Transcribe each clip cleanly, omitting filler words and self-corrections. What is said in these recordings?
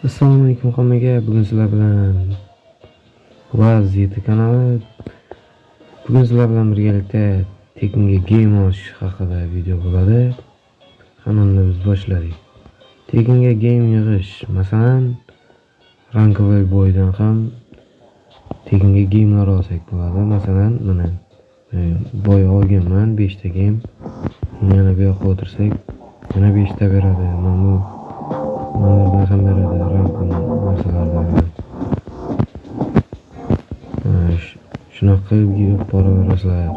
Assalomu alaykum hammaga. Bugun sizlar bilan vaziyati kanali. Bugun sizlar bilan birgalikda tekinga game olish haqida video bo'ladi. Hammani biz boshladik. Tekinga game yig'ish, masalan, rankovый bo'yidan ham tekinga gamelar olsak bo'ladi. Masalan, mana boy olganman 5 ta game. Yana bu yoqqa o'tirsak, yana 5 ta beradi. Mana ham beradi rankon narsalardan. Shunaqa qilib yig'ib boraverasizlar.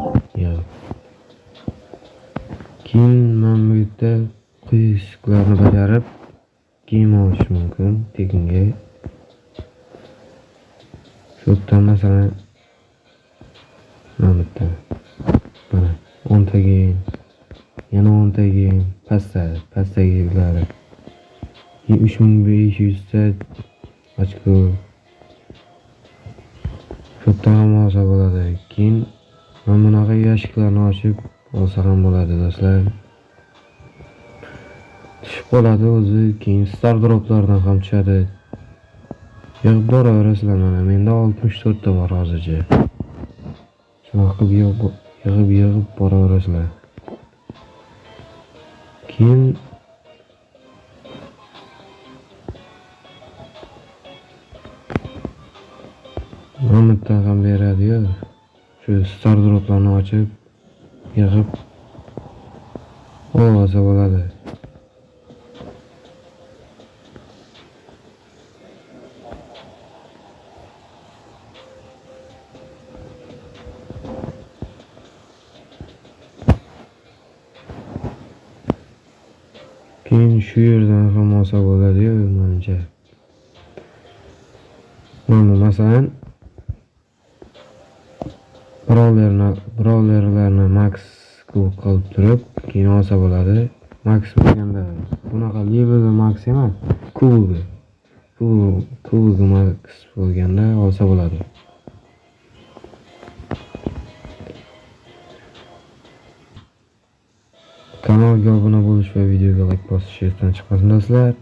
Keyin men bu yerda quyishlarni bajarib game olish mumkin tekinga. Shu yerda masalan mana 10 ta game, yana 10 ta game, pastdagilar 3500 ta ochko. Shu ham olsa bo'ladi. Keyin mana bunaqa yashiklarni ochib olsa ham bo'ladi do'stlar. Tushib qoladi o'zi, keyin star droplardan ham tushadi. Yig'ib boraverasizlar. Mana menda 64 ta bor hozircha. Shunaqa qilib yig'ib boraverasizlar. Keyin Mamutdan ham beradi-yu. Shu star droplarni ochib yig'ib olsa bo'ladi. Keyin shu yerdan ham olsa bo'ladi-yu, menimcha. Mana masalan brawlerlarni max qilib turib keyin olsa bo'ladi. Max bo'lganda bunaqa level max emas, kubogi max bo'lganda olsa bo'ladi. Kanalga obuna bo'lish va videoga like bosish esdan chiqmasin do'stlar.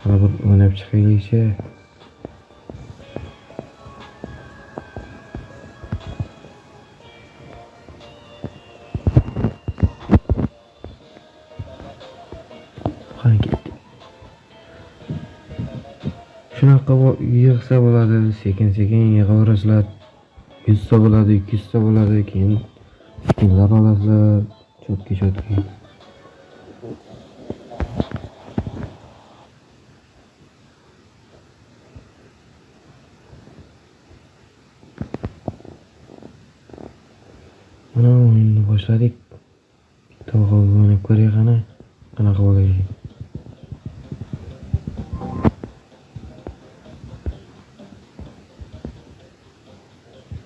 Qara bir o'ynab chiqaylikchi. Shunaqa yig'sa bo'ladi, sekin yig'averasizlar. 100 ta bo'ladi, 200 ta bo'ladi, keyin skinlar olasizlar. Chotki. Mana o'yinni boshladik. Bitta o'ynab ko'raylik qanaqa bo'ladi.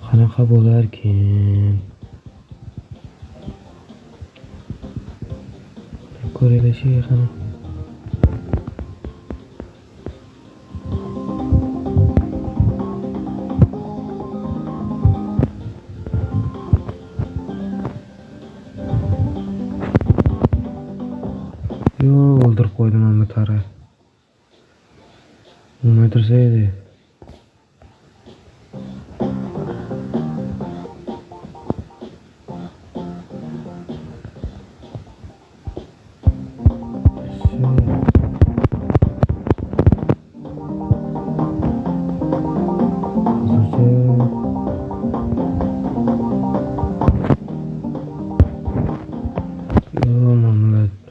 Qanaqa bo'larkin? Ko'raylik qani. O'ldirib qo'ydim men tara. Nima o'tirsa edi?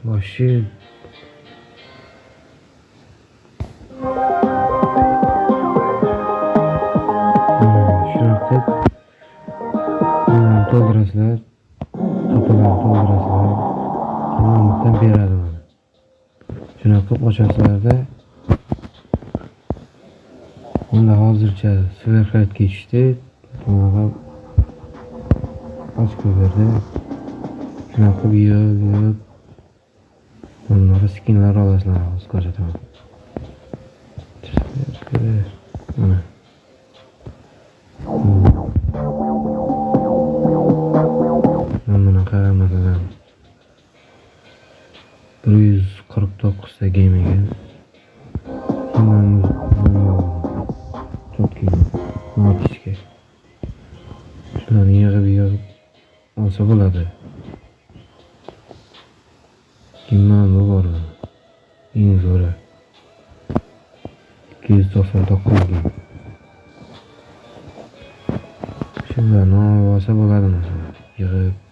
Вообще shunaqa to'ldirasizlar, qapalarni to'ldirasizlar, hammadan beradi mana. Shunaqa qilib ochasizlarda. Bunda hozircha sverxatga tushdi. Bunaqa ochko berdi. Shunaqa qilib yig'ib bunları skinler olasizlar, hozir ko'rsataman. Mana. Mana qaramadan 149 ta game ekan. notichka. Shularni yig'ib olsa bo'ladi. Kimman bu bor. Eng zo'ri 299 ming. Shularni olsa bo'ladi masalan. Yig'ib